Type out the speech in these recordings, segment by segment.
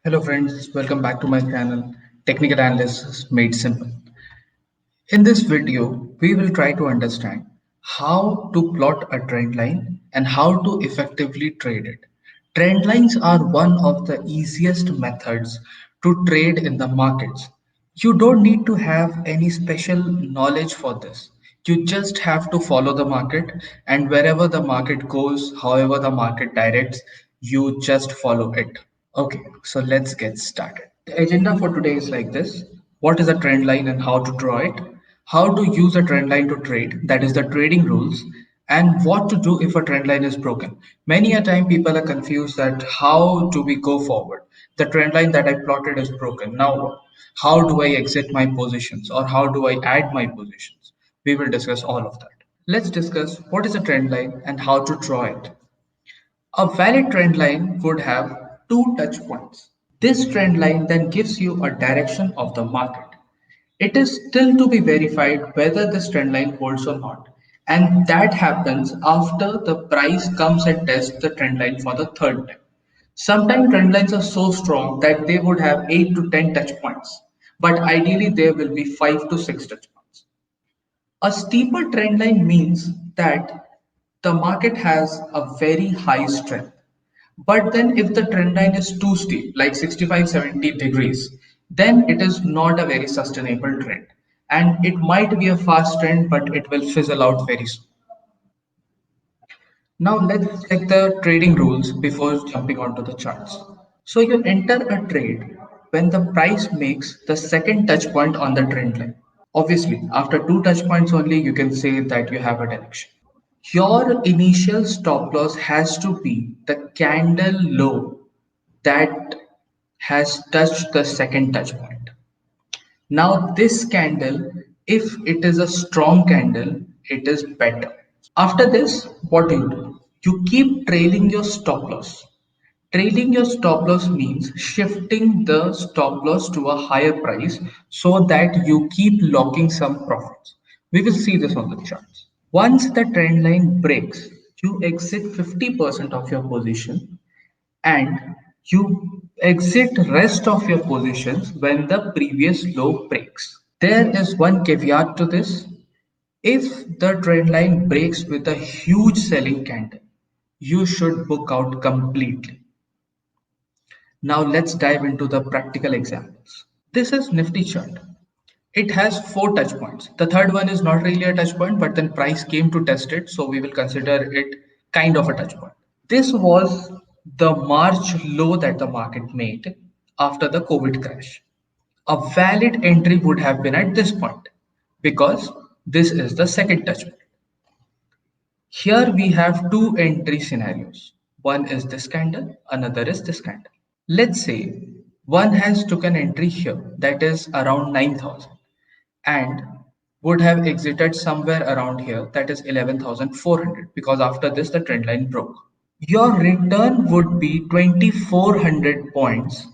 Hello friends, welcome back to my channel Technical Analysis Made Simple. In this video, we will try to understand how to plot a trend line and how to effectively trade it. Trend lines are one of the easiest methods to trade in the markets. You don't need to have any special knowledge for this. You just have to follow the market, and wherever the market goes, however the market directs, you just follow it. Okay, so let's get started. The agenda for today is like this. What is a trend line and how to draw it? How to use a trend line to trade, that is the trading rules, and what to do if a trend line is broken. Many a time people are confused that how do we go forward? The trend line that I plotted is broken. Now what? How do I exit my positions or how do I add my positions? We will discuss all of that. Let's discuss what is a trend line and how to draw it. A valid trend line would have two touch points. This trend line then gives you a direction of the market. It is still to be verified whether this trend line holds or not. And that happens after the price comes and tests the trend line for the third time. Sometimes trend lines are so strong that they would have 8 to 10 touch points, but ideally there will be 5 to 6 touch points. A steeper trend line means that the market has a very high strength. But then if the trend line is too steep, like 65, 70 degrees, then it is not a very sustainable trend. And it might be a fast trend, but it will fizzle out very soon. Now let's check the trading rules before jumping onto the charts. So you enter a trade when the price makes the second touch point on the trend line. Obviously, after two touch points only, you can say that you have a direction. Your initial stop loss has to be the candle low that has touched the second touch point. Now, this candle, if it is a strong candle, it is better. After this, what do you do? You keep trailing your stop loss. Trailing your stop loss means shifting the stop loss to a higher price so that you keep locking some profits. We will see this on the charts. Once the trend line breaks, you exit 50% of your position and you exit rest of your positions when the previous low breaks. There is one caveat to this. If the trend line breaks with a huge selling candle, you should book out completely. Now let's dive into the practical examples. This is Nifty chart. It has four touch points. The third one is not really a touch point, but then price came to test it, so we will consider it kind of a touch point. This was the March low that the market made after the COVID crash. A valid entry would have been at this point because this is the second touch point. Here we have two entry scenarios. One is this candle, another is this candle. Let's say one has took an entry here that is around 9,000 and would have exited somewhere around here that is 11,400 because after this the trend line broke. Your return would be 2,400 points,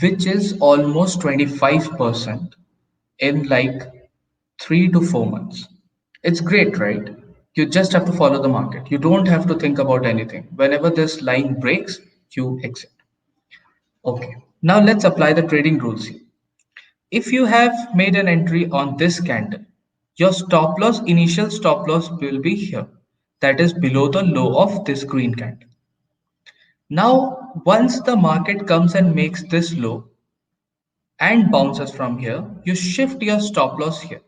which is almost 25% in like 3 to 4 months. It's great, right? You just have to follow the market. You don't have to think about anything. Whenever this line breaks, you exit. Okay, now let's apply the trading rules here. If you have made an entry on this candle, your stop loss, initial stop loss will be here. That is below the low of this green candle. Now, once the market comes and makes this low and bounces from here, you shift your stop loss here,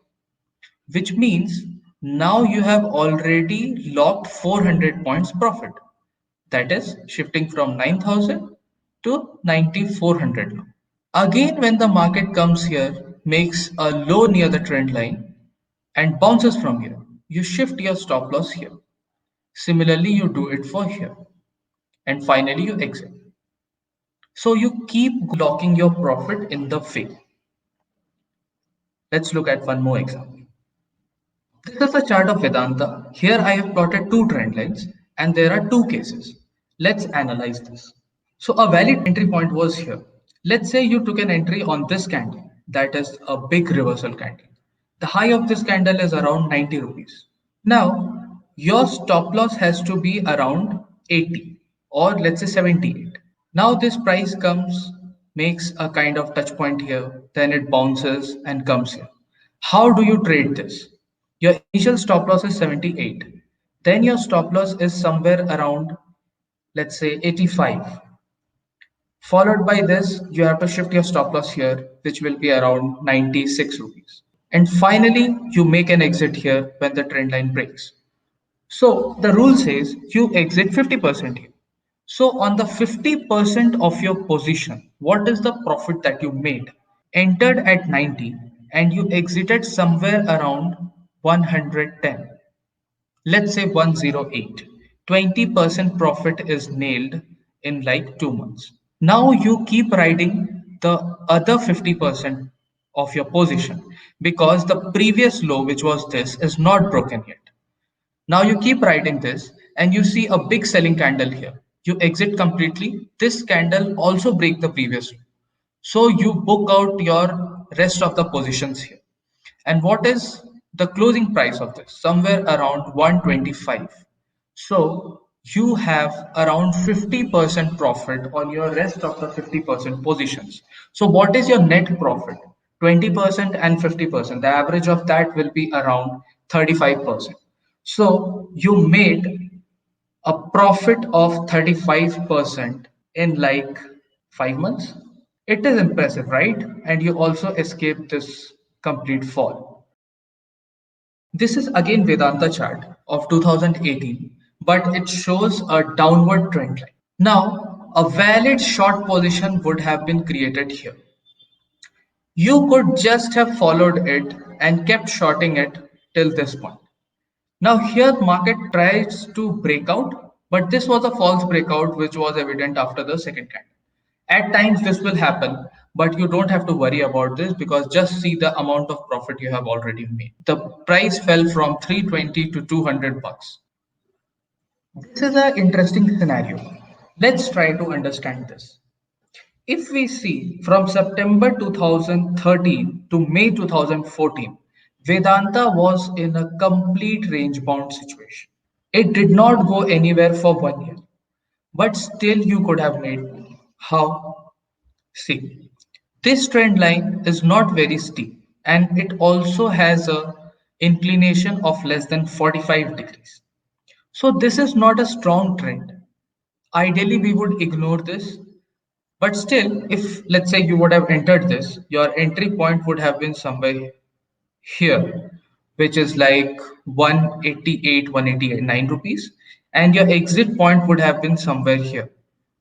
which means now you have already locked 400 points profit. That is shifting from 9,000 to 9,400 now. Again, when the market comes here, makes a low near the trend line and bounces from here, you shift your stop loss here. Similarly, you do it for here. And finally, you exit. So you keep locking your profit in the fig. Let's look at one more example. This is a chart of Vedanta. Here I have plotted two trend lines and there are two cases. Let's analyze this. So a valid entry point was here. Let's say you took an entry on this candle, that is a big reversal candle. The high of this candle is around 90 rupees. Now, your stop loss has to be around 80 or let's say 78. Now this price comes makes a kind of touch point here, then it bounces and comes here. How do you trade this? Your initial stop loss is 78. Then your stop loss is somewhere around, let's say 85. Followed by this, you have to shift your stop loss here, which will be around 96 rupees. And finally, you make an exit here when the trend line breaks. So the rule says you exit 50% here. So on the 50% of your position, what is the profit that you made? Entered at 90 and you exited somewhere around 110. Let's say 108. 20% profit is nailed in like 2 months. Now you keep riding the other 50% of your position because the previous low, which was this, is not broken yet. Now you keep riding this and you see a big selling candle here. You exit completely. This candle also break the previous low. So you book out your rest of the positions here. And what is the closing price of this? Somewhere around 125. So you have around 50% profit on your rest of the 50% positions. So what is your net profit? 20% and 50%. The average of that will be around 35%. So you made a profit of 35% in like 5 months. It is impressive, right? And you also escaped this complete fall. This is again Vedanta chart of 2018, but it shows a downward trend line. Now, a valid short position would have been created here. You could just have followed it and kept shorting it till this point. Now here market tries to break out, but this was a false breakout which was evident after the second candle. At times this will happen, but you don't have to worry about this because just see the amount of profit you have already made. The price fell from 320 to 200 bucks. This is an interesting scenario. Let's try to understand this. If we see from September 2013 to May 2014, Vedanta was in a complete range bound situation. It did not go anywhere for 1 year, but still you could have made money. How? See, this trend line is not very steep and it also has a inclination of less than 45 degrees. So this is not a strong trend. Ideally, we would ignore this. But still, if let's say you would have entered this, your entry point would have been somewhere here, which is like 188, 189 rupees, and your exit point would have been somewhere here,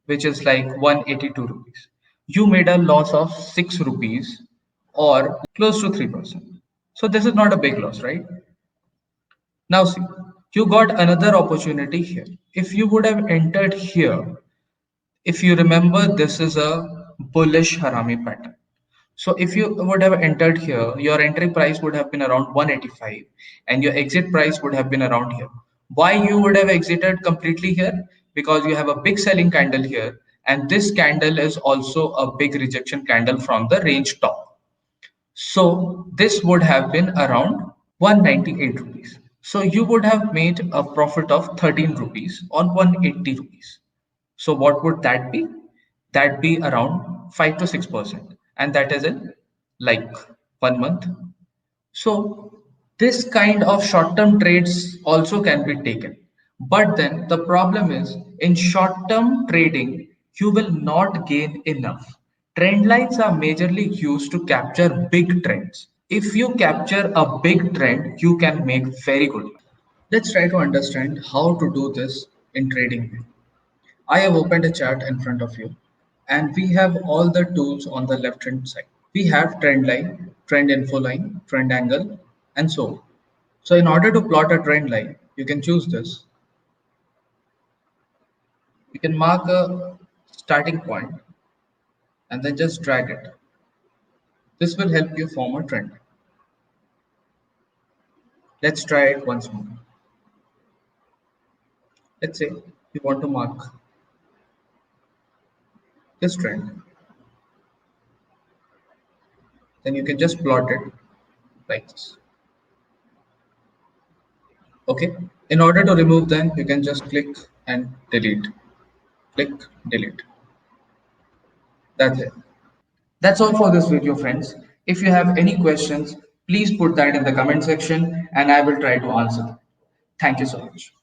which is like 182 rupees. You made a loss of 6 rupees or close to 3%. So this is not a big loss, right? Now see, you got another opportunity here. If you would have entered here, if you remember, this is a bullish Harami pattern. So if you would have entered here, your entry price would have been around 185 and your exit price would have been around here. Why you would have exited completely here? Because you have a big selling candle here and this candle is also a big rejection candle from the range top. So this would have been around 198 rupees. So you would have made a profit of 13 rupees on 180 rupees. So what would that be? That be around 5 to 6%. And that is in like 1 month. So this kind of short-term trades also can be taken. But then the problem is in short-term trading, you will not gain enough. Trend lines are majorly used to capture big trends. If you capture a big trend, you can make very good money. Let's try to understand how to do this in trading. I have opened a chart in front of you and we have all the tools on the left hand side. We have trend line, trend info line, trend angle, and so on. So in order to plot a trend line, you can choose this. You can mark a starting point and then just drag it. This will help you form a trend. Let's try it once more. Let's say you want to mark this trend. Then you can just plot it like this. Okay. In order to remove them, you can just click and delete. Click, delete. That's it. That's all for this video, friends. If you have any questions, please put that in the comment section and I will try to answer them. Thank you so much.